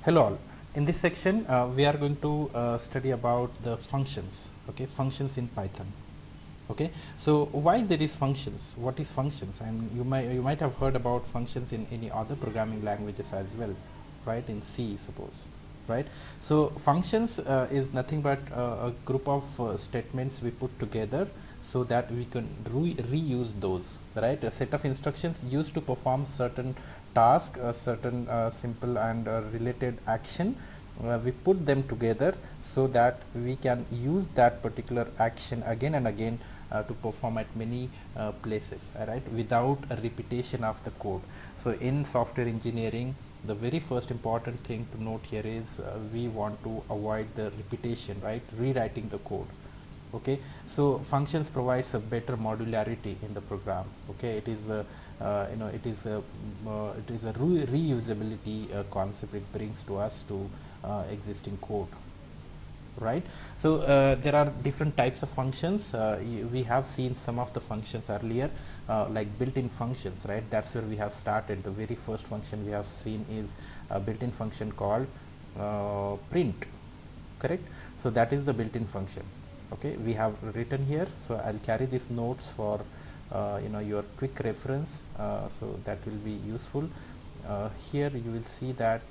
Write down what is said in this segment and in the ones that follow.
Hello all. In this section, we are going to study about the functions. Okay, functions in Python. Okay, so why there is functions? What is functions? And you might have heard about functions in any other programming languages as well, right? In C, suppose, right? So functions is nothing but a group of statements we put together so that we can reuse those, right? A set of instructions used to perform certain task, a certain simple and related action. We put them together so that we can use that particular action again and again to perform at many places, right, without a repetition of the code. So in software engineering, the very first important thing to note here is we want to avoid the repetition, right, rewriting the code. Okay, so functions provides a better modularity in the program. Okay, it is a reusability concept it brings to us to existing code, right? So there are different types of functions. We have seen some of the functions earlier, like built-in functions, right? That's where we have started. The very first function we have seen is a built-in function called print, correct? So that is the built-in function. Okay, we have written here, so I'll carry these notes for your quick reference, so that will be useful. Here you will see that,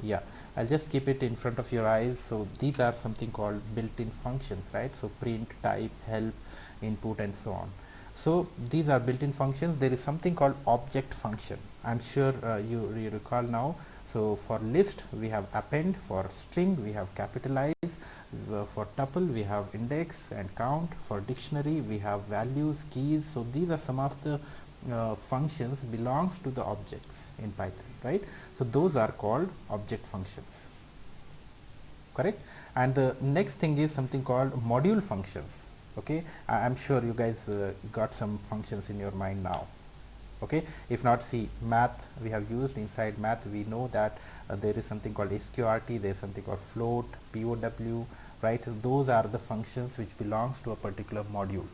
yeah, I'll just keep it in front of your eyes. So these are something called built-in functions, right? So print, type, help, input, and so on. So these are built-in functions. There is something called object function. I'm sure you recall now. So for list we have append, for string we have capitalize, for tuple we have index and count, for dictionary we have values, keys. So these are some of the functions belongs to the objects in Python, right? So those are called object functions, correct? And the next thing is something called module functions. Okay, I'm sure you guys got some functions in your mind now. Okay, if not, see, math we have used. Inside math we know that there is something called sqrt, there is something called float, pow, right? Those are the functions which belongs to a particular module,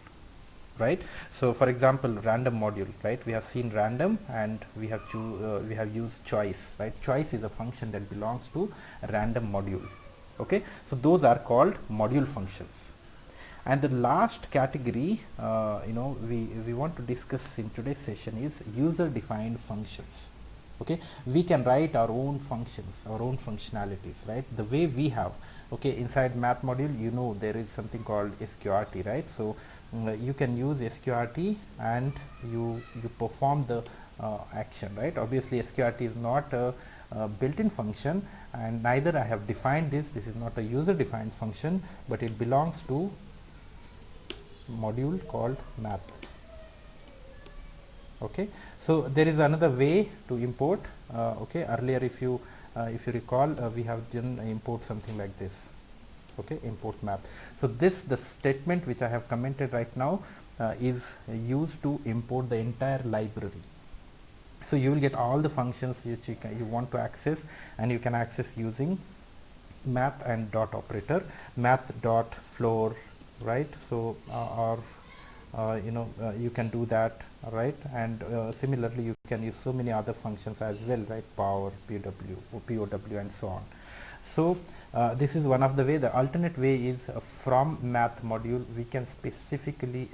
right? So for example, random module, right? We have seen random and we have used choice, right? Choice is a function that belongs to a random module. Okay, so those are called module functions. And the last category we want to discuss in today's session is user defined functions. Okay, we can write our own functions, our own functionalities, right, the way we have. Okay, inside math module, there is something called sqrt, right? So you can use sqrt and you perform the action, right? Obviously sqrt is not a built-in function, and neither I have defined this is not a user defined function, but it belongs to module called math. Okay, so there is another way to import. Okay, earlier if you recall, we have done import something like this. Okay, import math. So the statement which I have commented right now is used to import the entire library. So you will get all the functions which you want to access, and you can access using math and dot operator, math dot floor, right? So you can do that, right? And similarly you can use so many other functions as well, right? Power, POW, and so on. So this is one of the way. The alternate way is from math module we can specifically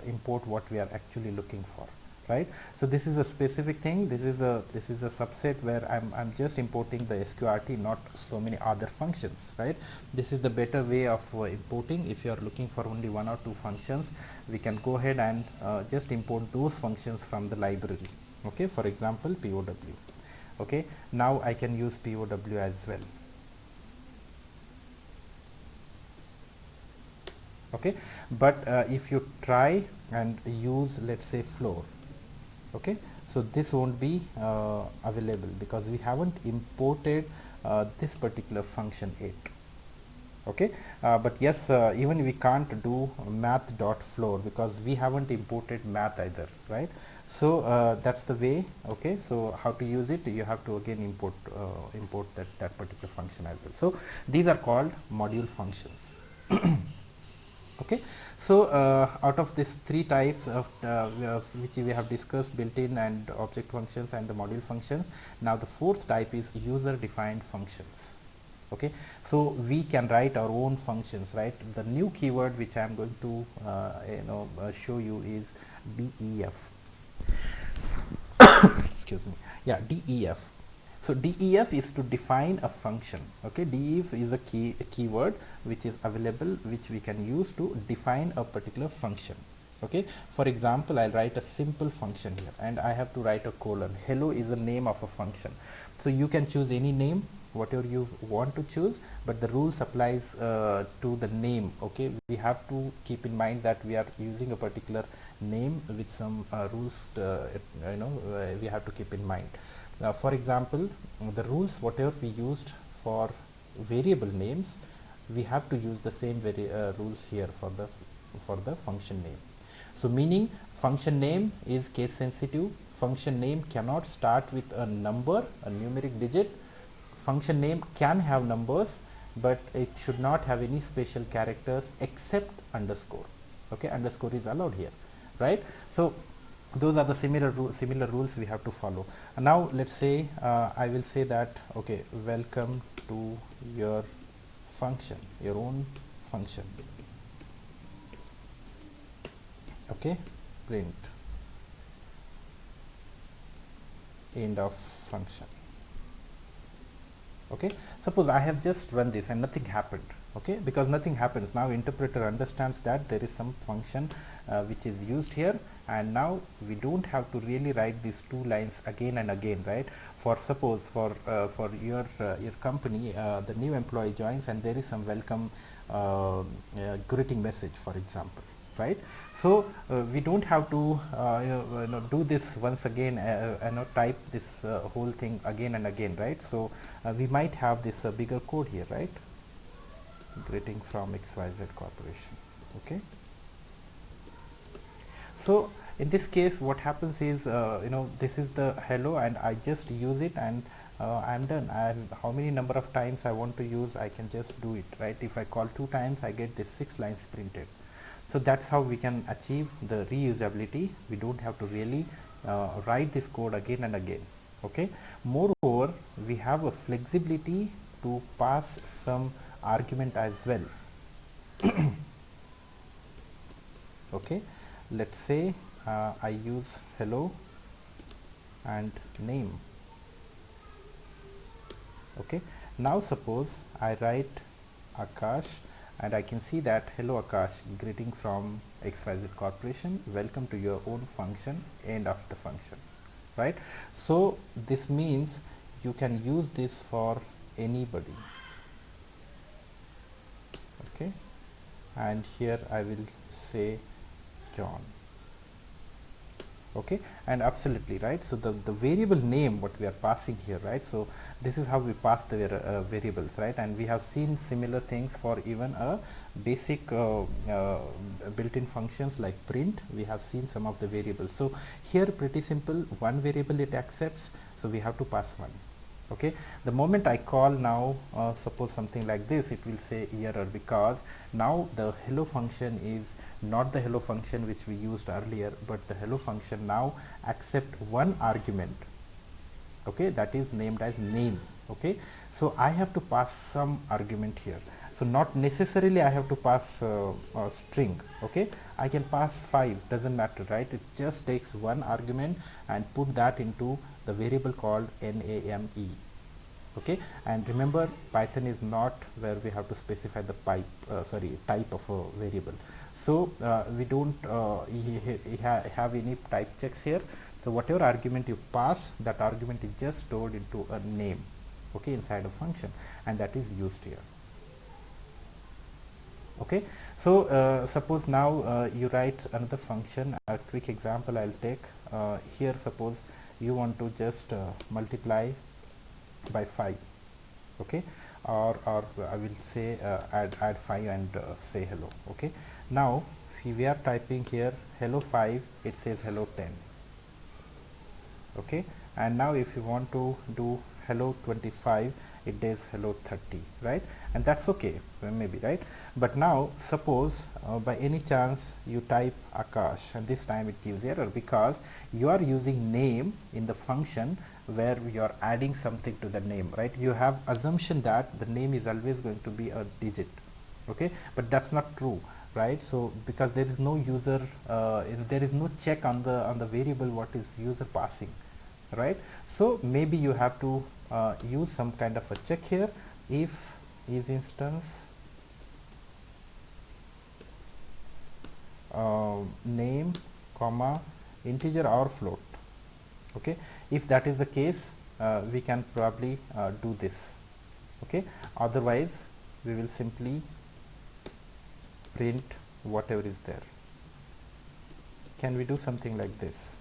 import what we are actually looking for, right? So this is a specific thing. This is a subset where I'm just importing the sqrt, not so many other functions, right? This is the better way of importing. If you are looking for only one or two functions, we can go ahead and just import those functions from the library. Okay, for example, pow. Okay, now I can use pow as well. Okay, but if you try and use, let's say, floor, okay, so this won't be available because we haven't imported this particular function yet. Okay, but yes, even we can't do math dot floor because we haven't imported math either, right? So that's the way. Okay, so how to use it? You have to again import that particular function as well. So these are called module functions. Okay, so out of these three types of which we have discussed, built-in and object functions and the module functions, now the fourth type is user defined functions. Okay, so we can write our own functions, right? The new keyword which I am going to show you is def. Excuse me. Yeah, def. So def is to define a function. Okay, def is a keyword which is available, which we can use to define a particular function. Okay, for example, I'll write a simple function here and I have to write a colon. Hello is the name of a function, so you can choose any name whatever you want to choose, but the rules applies to the name. Okay, we have to keep in mind that we are using a particular name with some rules we have to keep in mind. For example, the rules whatever we used for variable names, we have to use the same rules here for the function name. So meaning function name is case sensitive. Function name cannot start with a number, a numeric digit. Function name can have numbers, but it should not have any special characters except underscore. Okay, underscore is allowed here, right? So those are the similar rules we have to follow. And now let's say I will say that, okay, welcome to your function, your own function. Okay, print end of function. Okay, suppose I have just run this and nothing happened. Okay, because nothing happens, now interpreter understands that there is some function which is used here, and now we don't have to really write these two lines again and again, right? For suppose for your company, the new employee joins and there is some welcome greeting message, for example, right? So we don't have to do this once again, type this whole thing again and again, right? So we might have this bigger code here, right? Greeting from XYZ Corporation. Okay, so in this case what happens is this is the hello and I just use it and I'm done. And how many number of times I want to use, I can just do it, right? If I call 2 times, I get this 6 lines printed. So that's how we can achieve the reusability. We don't have to really write this code again and again. Okay, moreover, we have a flexibility to pass some argument as well. Okay, let's say I use hello and name. Okay, now suppose I write Akash and I can see that hello Akash, greeting from XYZ Corporation, welcome to your own function, end of the function, right? So this means you can use this for anybody. Okay, and here I will say John. Okay, and absolutely right. So the variable name what we are passing here, right? So this is how we pass the variables, right? And we have seen similar things for even a basic built-in functions like print. We have seen some of the variables. So here pretty simple, one variable it accepts, so we have to pass one. Okay, the moment I call now suppose something like this, it will say error, because now the hello function is not the hello function which we used earlier, but the hello function now accept one argument, okay, that is named as name. Okay, so I have to pass some argument here. So not necessarily I have to pass a string. Okay, I can pass 5, doesn't matter, right? It just takes one argument and put that into the variable called name. Okay, and remember Python is not where we have to specify the type of a variable. So we don't have any type checks here. So whatever argument you pass, that argument is just stored into a name, okay, inside a function, and that is used here. Okay, so suppose now you write another function. A quick example I'll take here. Suppose you want to just multiply by 5, okay, or I will say add 5 and say hello. Okay, now we are typing here hello 5, it says hello 10. Okay, and now if you want to do hello 25, it does hello 30, right? And that's okay, maybe, right? But now suppose by any chance you type Akash and this time it gives error because you are using name in the function where you are adding something to the name, right? You have assumption that the name is always going to be a digit, okay, but that's not true, right? So because there is no user there is no check on the variable what is user passing, right? So maybe you have to use some kind of a check here. If is instance name comma integer or float, okay, if that is the case we can probably do this, okay, otherwise we will simply print whatever is there. Can we do something like this?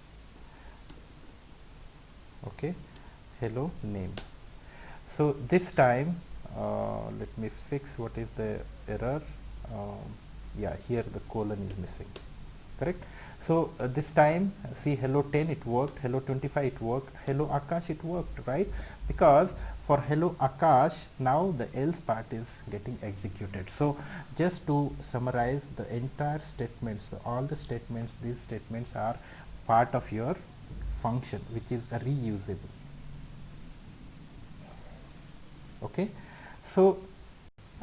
Okay, hello name. So this time let me fix what is the error. Yeah, here the colon is missing, correct? So this time see hello 10 it worked, hello 25 it worked, hello Akash it worked, right? Because for hello Akash now the else part is getting executed. So just to summarize the entire statements, so all the statements, these statements are part of your function which is reusable, okay? So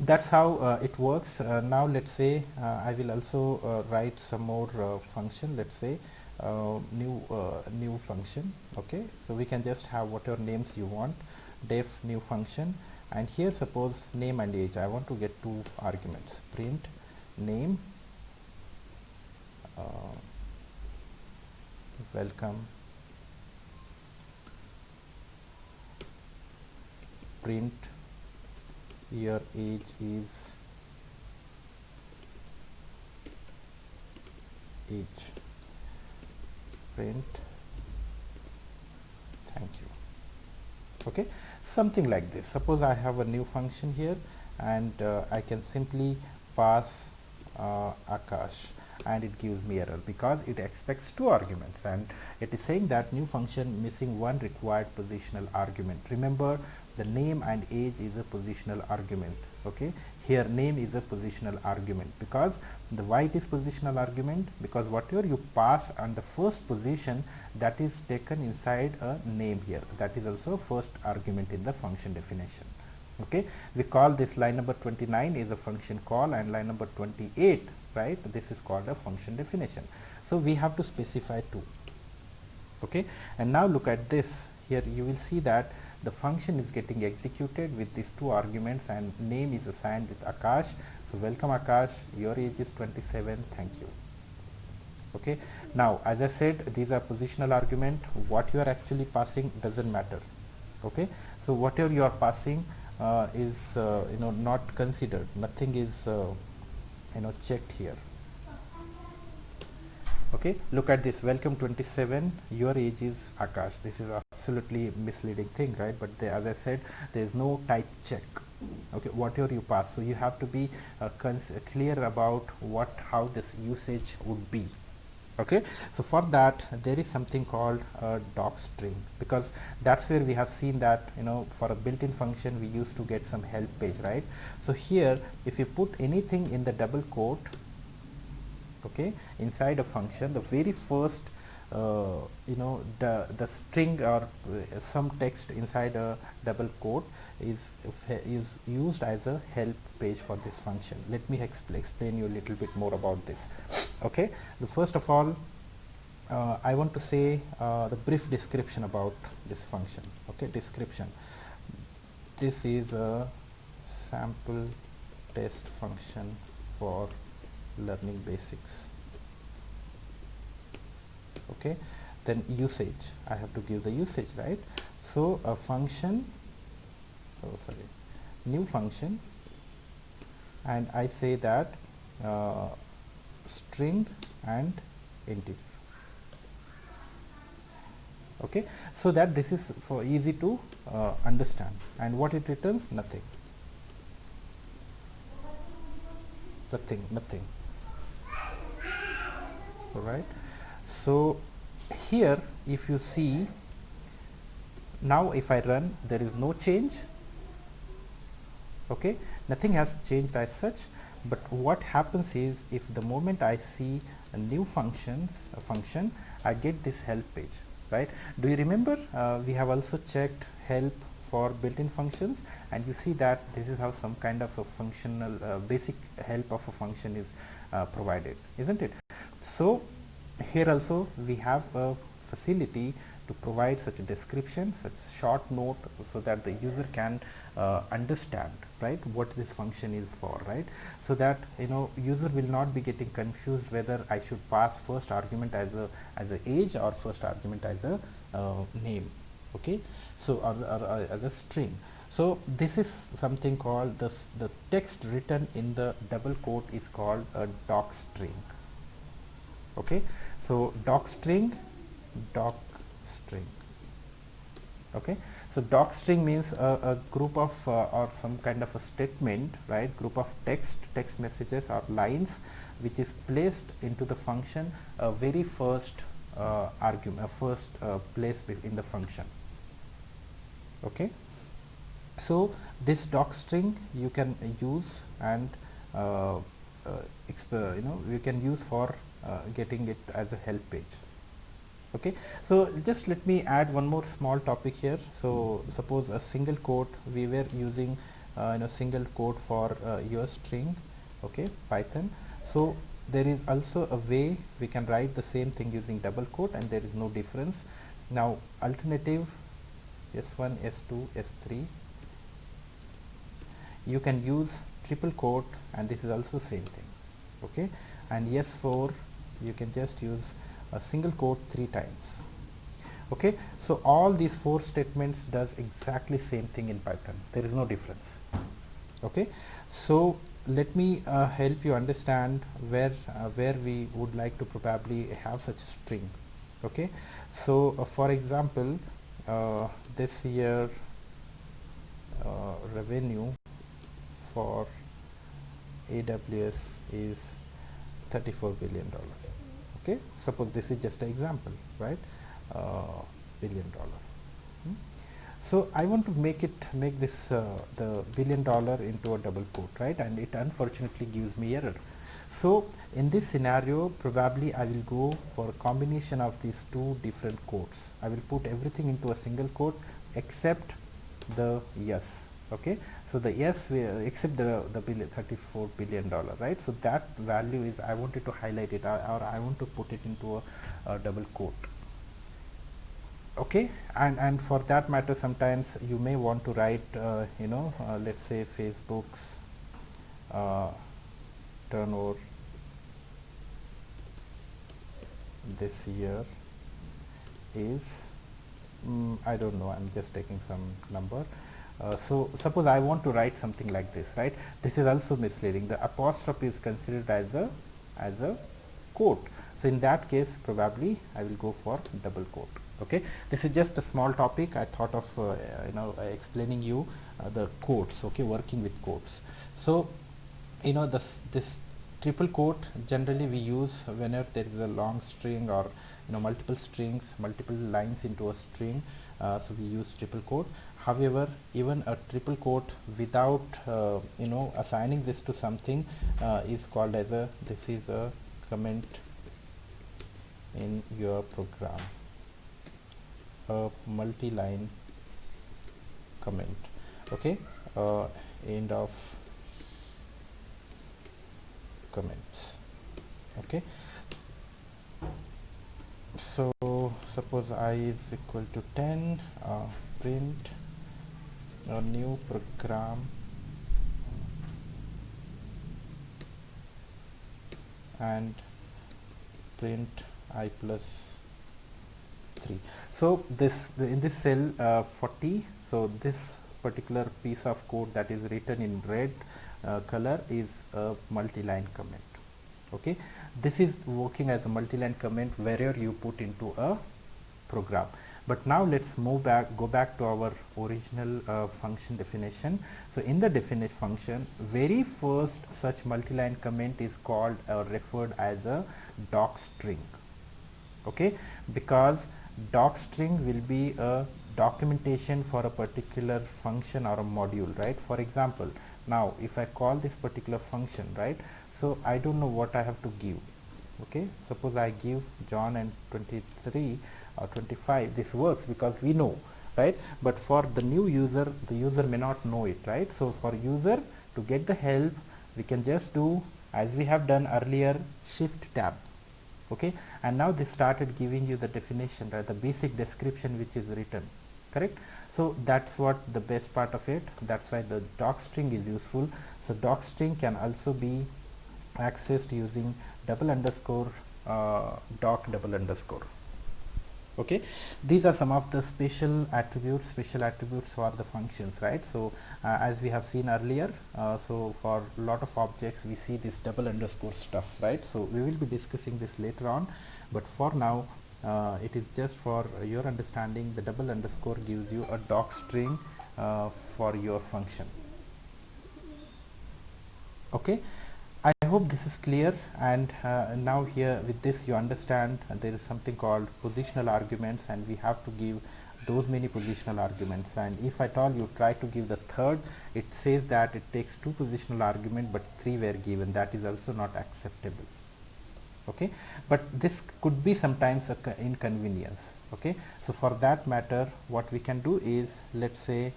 that's how it works. Now let's say I will also write some more function. Let's say new function, okay? So we can just have whatever names you want, def new function, and here suppose name and age, I want to get two arguments, print name welcome, print your age is age, print thank you, okay, something like this. Suppose I have a new function here and I can simply pass Akash and it gives me error because it expects two arguments and it is saying that new function missing one required positional argument. Remember, the name and age is a positional argument, okay? Here name is a positional argument because the why it is positional argument, because whatever you pass on the first position that is taken inside a name here, that is also first argument in the function definition, okay? We call this line number 29 is a function call and line number 28, right, this is called a function definition. So we have to specify two, okay? And now look at this, here you will see that the function is getting executed with these two arguments and name is assigned with Akash. So welcome Akash, your age is 27, thank you, okay? Now as I said, these are positional argument, what you are actually passing doesn't matter, okay? So whatever you are passing is not considered, nothing is checked here, okay? Look at this, welcome 27, your age is Akash. This is absolutely misleading thing, right? But as I said, there is no type check, okay, whatever you pass. So you have to be clear about how this usage would be, okay? So for that there is something called a doc string, because that's where we have seen that for a built-in function we used to get some help page, right? So here if you put anything in the double quote, okay, inside a function, the very first the string or some text inside a double quote is used as a help page for this function. Let me explain you a little bit more about this, okay? The first of all I want to say the brief description about this function, okay? Description: this is a sample test function for learning basics, okay? Then usage, I have to give the usage, right? So a function, new function, and I say that string and integer, okay? So that this is for easy to understand. And what it returns? Nothing, all right? So here if you see Now if I run, there is no change. Okay, nothing has changed as such, but what happens is if the moment I see a new function, I get this help page, right? Do you remember we have also checked help for built-in functions, and you see that this is how some kind of a functional basic help of a function is provided, isn't it? So here also we have a facility to provide such a description, such short note, so that the user can understand, right, what this function is for, right? So that user will not be getting confused whether I should pass first argument as a age or first argument as a name, okay? So or as a string. So this is something called the text written in the double quote is called a doc string. Okay, so doc string. Okay, so doc string means a group of or some kind of a statement, right? Group of text messages or lines which is placed into the function very first argument, first place in the function. Okay, so this doc string you can use and you can use for getting it as a help page. Okay, so just let me add one more small topic here. So suppose a single quote, we were using single quote for your string, okay, Python. So there is also a way we can write the same thing using double quote, and there is no difference. Now alternative S1, S2, S3, you can use triple quote, and this is also same thing, okay, and S4 you can just use a single quote 3 times. Okay, so all these 4 statements does exactly same thing in Python. There is no difference. Okay, so let me help you understand where we would like to probably have such string. Okay, so for example, this year revenue for AWS is $34 billion. Okay, suppose this is just an example, right? $billion. So I want to make this the $1 billion into a double quote, right? And it unfortunately gives me error. So in this scenario, probably I will go for a combination of these 2 different quotes. I will put everything into a single quote except the yes. Okay, so the yes except the $34 billion, right? So that value is, I wanted to highlight it, or I want to put it into a double quote. Okay, and for that matter, sometimes you may want to write let's say Facebook's turnover this year is I don't know, I'm just taking some number. So suppose I want to write something like this, right? This is also misleading. The apostrophe is considered as a quote. So in that case, probably I will go for double quote. Okay, this is just a small topic. I thought of explaining you the quotes. Okay, working with quotes. So this triple quote generally we use whenever there is a long string or multiple strings, multiple lines into a string. So we use triple quote. However, even a triple quote without assigning this to something is called as this is a comment in your program, a multi-line comment. Okay, end of comments. Okay, so suppose I is equal to 10, print a new program and print I plus 3. So this in this cell 40, so this particular piece of code that is written in red color is a multi-line comment. Okay, this is working as a multi-line comment wherever you put into a program. But now let's go back to our original function definition. So in the definition function, very first such multi-line comment is called or referred as a doc string. Okay, because doc string will be a documentation for a particular function or a module, right? For example, now if I call this particular function, right, so I don't know what I have to give. Okay, suppose I give John and 23 or 25, this works because we know, right? But for the new user, the user may not know it, right? So for user to get the help, we can just do as we have done earlier, shift tab. Okay, and now this started giving you the definition, right, the basic description which is written, correct? So that's what the best part of it, that's why the docstring is useful. So docstring can also be accessed using double underscore doc double underscore. Okay, these are some of the special attributes for the functions, right? So as we have seen earlier, so for a lot of objects we see this double underscore stuff, right? So we will be discussing this later on, but for now it is just for your understanding. The double underscore gives you a doc string for your function. Okay, I hope this is clear, and now here with this you understand there is something called positional arguments, and we have to give those many positional arguments. And if at all you try to give the third, it says that it takes 2 positional arguments but 3 were given. That is also not acceptable. Okay, but this could be sometimes a inconvenience. Okay, so for that matter what we can do is, let's say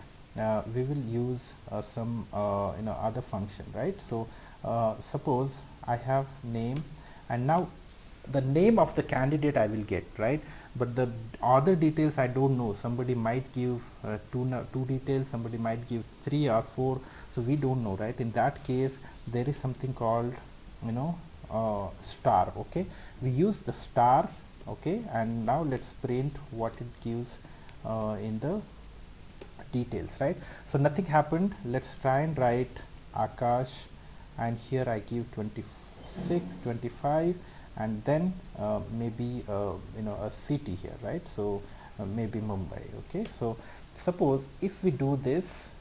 we will use some other function, right? So suppose I have name, and now the name of the candidate I will get, right? But the other details I don't know. Somebody might give two details, somebody might give 3 or 4, so we don't know, right? In that case there is something called star. Okay, we use the star. Okay, and now let's print what it gives in the details, right? So nothing happened. Let's try and write Akash, and here I give 26, 25, and then maybe a city here, right? So maybe Mumbai. Okay, so suppose if we do this,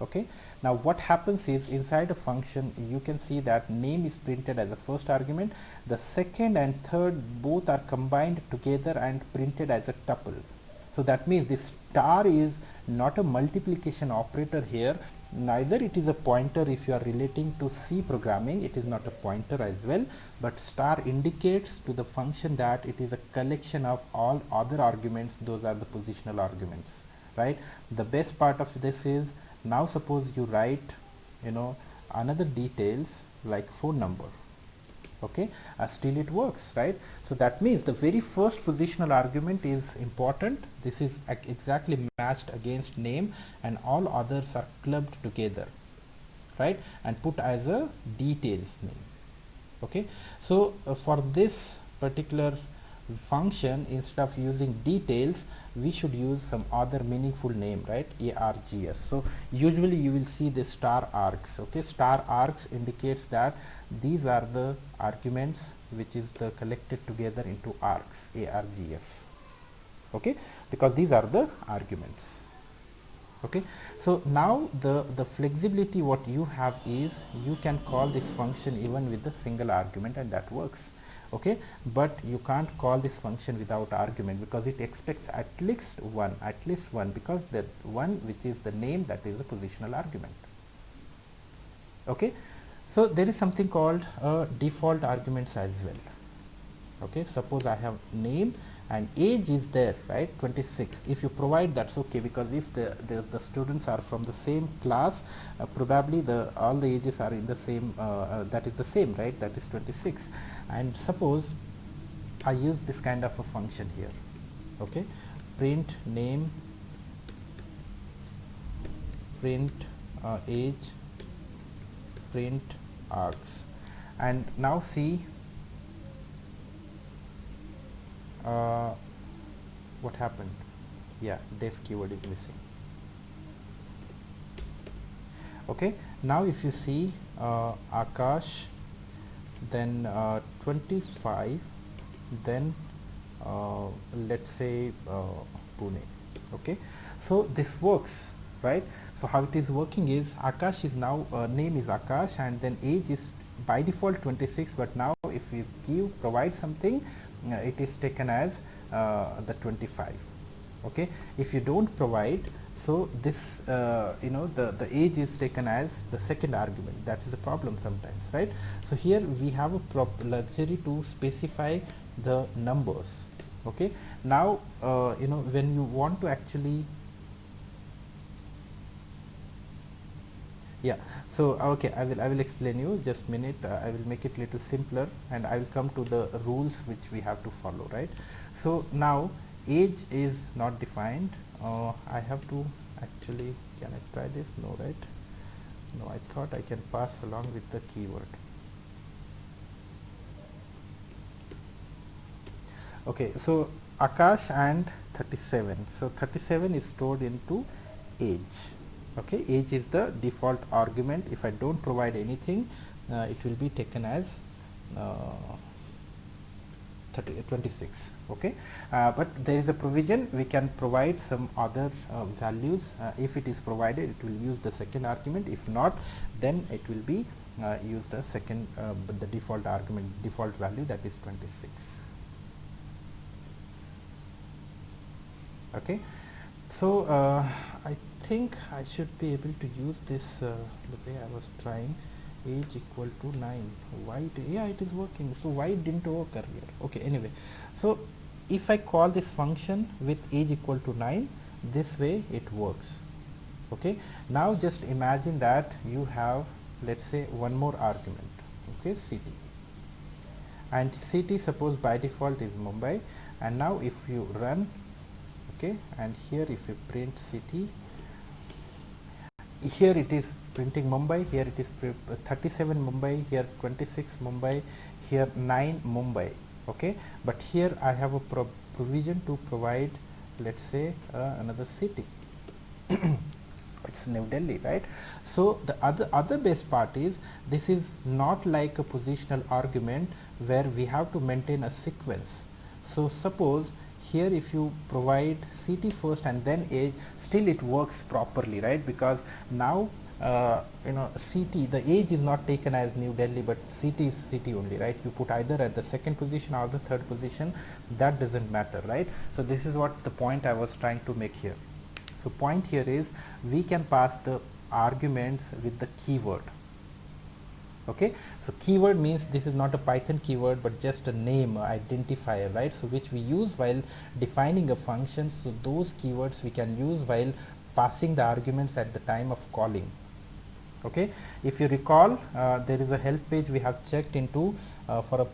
okay, now what happens is inside a function you can see that name is printed as the first argument, the second and third both are combined together and printed as a tuple. So that means this star is not a multiplication operator here, neither it is a pointer. If you are relating to C programming, it is not a pointer as well, but star indicates to the function that it is a collection of all other arguments. Those are the positional arguments, right? The best part of this is, now suppose you write another details like phone number. Okay, still it works, right? So that means the very first positional argument is important. This is exactly matched against name, and all others are clubbed together, right, and put as a details name. Okay, so for this particular function, instead of using details, we should use some other meaningful name, right? ARGS. So usually you will see the star args. Okay, star args indicates that these are the arguments which is the collected together into args, ARGS. Okay, because these are the arguments. Okay, so now the flexibility what you have is, you can call this function even with a single argument, and that works. Okay, but you can't call this function without argument, because it expects at least one, because the one which is the name, that is the positional argument. Okay, so there is something called default arguments as well. Okay, suppose I have name and age is there, right, 26. If you provide, that's okay, because if the students are from the same class, probably all the ages are in the same, that is the same, right, that is 26. And suppose I use this kind of a function here. Okay, print name, print age, print args, and now see what happened. Yeah, def keyword is missing. Okay, now if you see Akash, then 25, then let's say Pune. Okay, so this works, right? So how it is working is, Akash is now name is Akash, and then age is by default 26, but now if you provide something, it is taken as the 25. okay. If you don't provide, so this the age is taken as the second argument. That is a problem sometimes, right? So here we have a luxury to specify the numbers, okay. Now when you want to actually yeah, so okay, I will explain you just minute. I will make it little simpler and I will come to the rules which we have to follow, right? So now age is not defined. I have to actually, can I try this? No, right? No, I thought I can pass along with the keyword. Okay, so Akash and 37. So 37 is stored into age. Okay, age is the default argument. If I don't provide anything, it will be taken as 26. Okay, but there is a provision, we can provide some other values. If it is provided, it will use the second argument. If not, then it will be use the second the default argument, default value, that is 26. Okay, so I think I should be able to use this the way I was trying. Age equal to 9. Why? Yeah, it is working. So why it didn't work earlier? Okay, anyway, so if I call this function with age equal to 9, this way it works. Okay, now just imagine that you have, let's say, one more argument, okay, city, and city suppose by default is Mumbai, and now if you run, okay, and here if you print city, here it is printing Mumbai, here it is 37 Mumbai, here 26 Mumbai, here 9 Mumbai, okay. But here I have a provision to provide, let's say, another city. It's New Delhi, right? So the other best part is, this is not like a positional argument where we have to maintain a sequence. So suppose here if you provide city first and then age, still it works properly, right? Because now city, the age is not taken as New Delhi, but city is city only, right? You put either at the second position or the third position, that doesn't matter, right? So this is what the point I was trying to make here. So point here is, we can pass the arguments with the keyword. Okay, so keyword means this is not a Python keyword, but just a name identifier, right? So which we use while defining a function. So those keywords we can use while passing the arguments at the time of calling. Okay, if you recall, there is a help page we have checked into for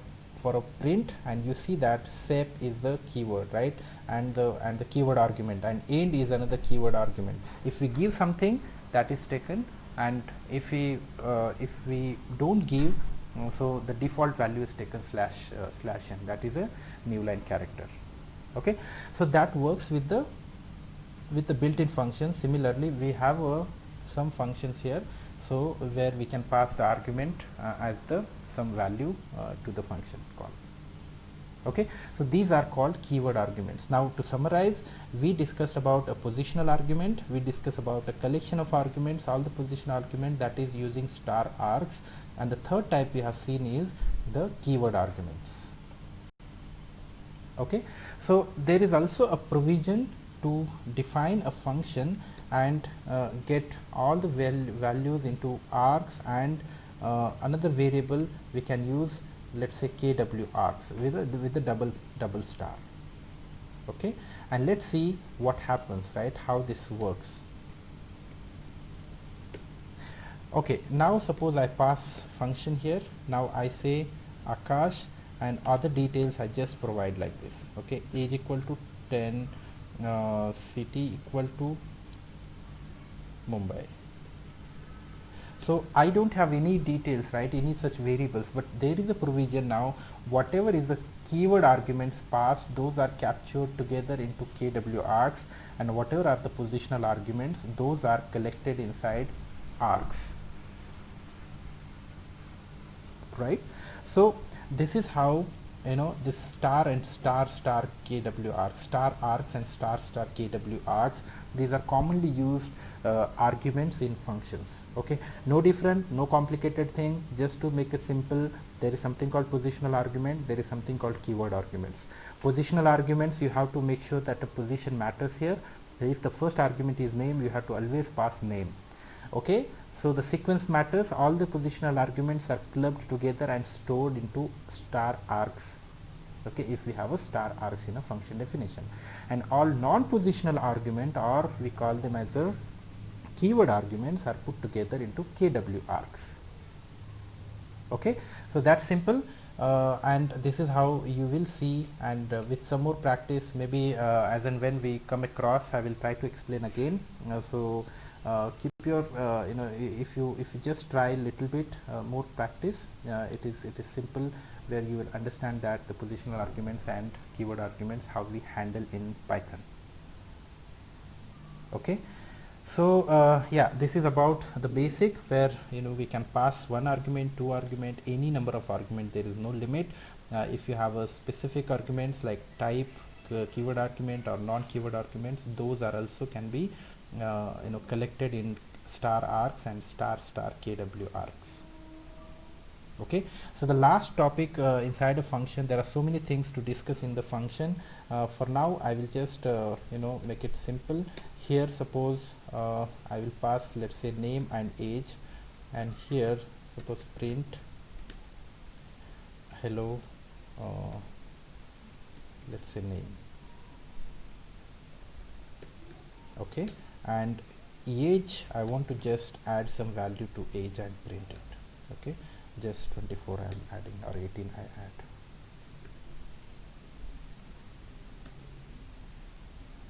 a print, and you see that sep is the keyword, right? And the keyword argument, and end is another keyword argument. If we give something, that is taken, and if we don't give, so the default value is taken /n, that is a new line character. Okay, so that works with the built-in functions. Similarly, we have some functions here, so where we can pass the argument as the some value to the function call. Okay, so these are called keyword arguments. Now to summarize, we discussed about a positional argument, we discussed about a collection of arguments, all the positional argument, that is using star args, and the third type we have seen is the keyword arguments. Okay, so there is also a provision to define a function and get all the values into args, and another variable we can use, let's say kw args with a double star. Okay, and let's see what happens, right, how this works. Okay, now suppose I pass function here. Now I say Akash, and other details I just provide like this. Okay, age equal to 10, city equal to Mumbai. So I don't have any details, right, any such variables, but there is a provision now, whatever is the keyword arguments passed, those are captured together into kw args, and whatever are the positional arguments, those are collected inside args, right? So this is how this star and star star kw arcs, star arcs and star star kw arcs, these are commonly used arguments in functions. Okay, no different, no complicated thing, just to make it simple. There is something called positional argument, there is something called keyword arguments. Positional arguments, you have to make sure that the position matters here. If the first argument is name, you have to always pass name. Okay, so the sequence matters. All the positional arguments are clubbed together and stored into star arcs. Okay, if we have a star arcs in a function definition, and all non-positional argument, or we call them as a keyword arguments, are put together into kw arcs. Okay, so that's simple. And this is how you will see, and with some more practice, maybe as and when we come across, I will try to explain again. Keep your if you just try a little bit more practice, it is simple, where you will understand that the positional arguments and keyword arguments, how we handle in Python. Okay, so yeah, this is about the basic, where we can pass one argument, two argument, any number of argument, there is no limit. If you have a specific arguments like type, keyword argument or non-keyword arguments, those are also can be collected in star arcs and star star kw arcs. Okay, so the last topic inside a function, there are so many things to discuss in the function. For now I will just make it simple. Here suppose I will pass, let's say, name and age, and here suppose print hello, let's say name. Okay, and age, I want to just add some value to age and print it. Okay, just 24 I am adding, or 18 I add.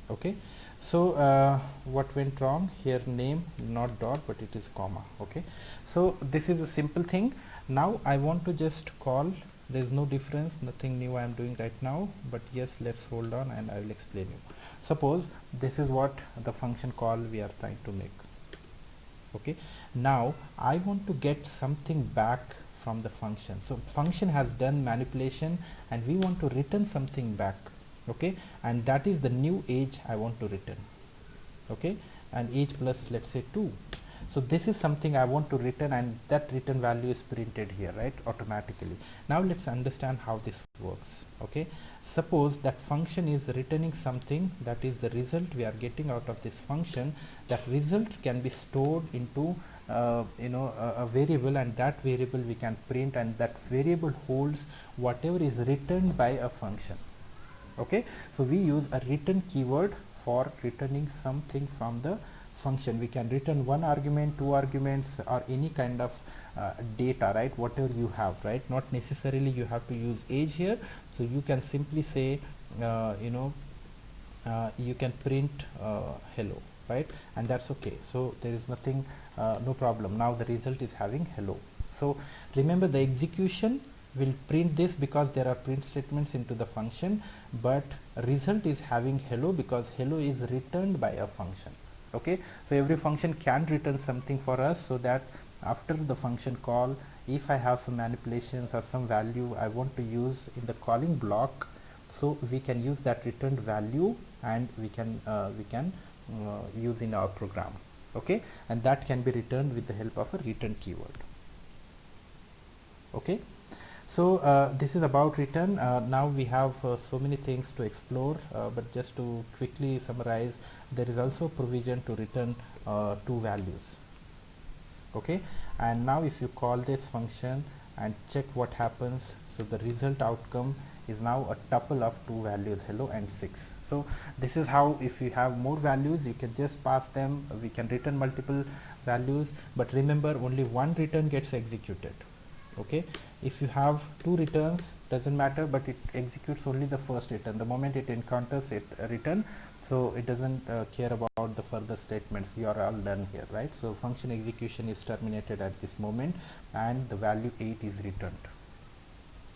Okay, so what went wrong here? Name, not dot, but it is comma. Okay, so this is a simple thing. Now I want to just call, there is no difference, nothing new I am doing right now, but yes, let's hold on and I will explain you. Suppose this is what the function call we are trying to make. Okay, now I want to get something back from the function. So function has done manipulation and we want to return something back. Okay, and that is the new age I want to return. Okay, and age plus, let's say, 2. So this is something I want to return, and that return value is printed here, right, automatically. Now let's understand how this works. Okay, suppose that function is returning something, that is the result we are getting out of this function. That result can be stored into a variable, and that variable we can print, and that variable holds whatever is returned by a function. Okay, so we use a return keyword for returning something from the function. We can return one argument, two arguments, or any kind of data, right, whatever you have, right. Not necessarily you have to use age here, so you can simply say you can print hello, right, and that's okay. So there is nothing, no problem. Now the result is having hello. So remember, the execution will print this because there are print statements into the function, but result is having hello because hello is returned by a function. Okay, so every function can return something for us, so that after the function call, if I have some manipulations or some value I want to use in the calling block, so we can use that returned value, and we can use in our program. Okay, and that can be returned with the help of a return keyword. Okay, so this is about return. Now we have so many things to explore, but just to quickly summarize, there is also provision to return two values. Okay, and now if you call this function and check what happens, so the result outcome is now a tuple of two values, hello and 6. So this is how, if you have more values, you can just pass them. We can return multiple values, but remember, only one return gets executed. Okay, if you have two returns, doesn't matter, but it executes only the first return. The moment it encounters it return, so it doesn't care about the further statements. You are all done here, right? So function execution is terminated at this moment, and the value 8 is returned.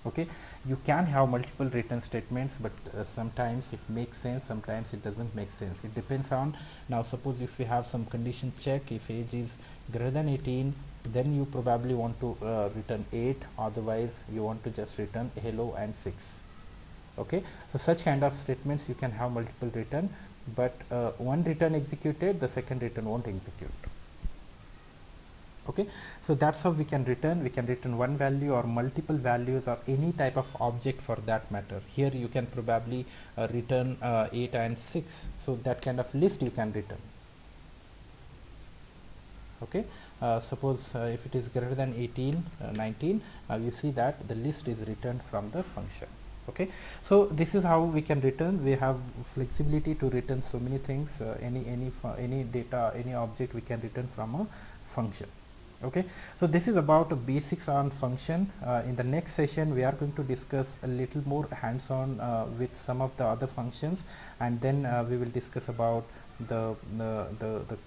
Okay, you can have multiple return statements, but sometimes it makes sense, sometimes it doesn't make sense. It depends on, now suppose if we have some condition check, if age is greater than 18, then you probably want to return 8, otherwise you want to just return hello and 6. Okay, so such kind of statements you can have multiple return, but one return executed, the second return won't execute. Okay, so that's how we can return one value or multiple values or any type of object for that matter. Here you can probably return 8 and 6, so that kind of list you can return. Okay, suppose if it is greater than 18, 19, you see that the list is returned from the function. Okay, so this is how we can return. We have flexibility to return so many things, any data, any object we can return from a function. Okay, so this is about basics on function. In the next session we are going to discuss a little more hands-on with some of the other functions, and then we will discuss about the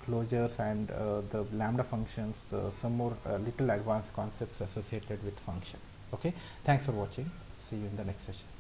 closures and the lambda functions, some more little advanced concepts associated with function. Okay, thanks for watching. See you in the next session.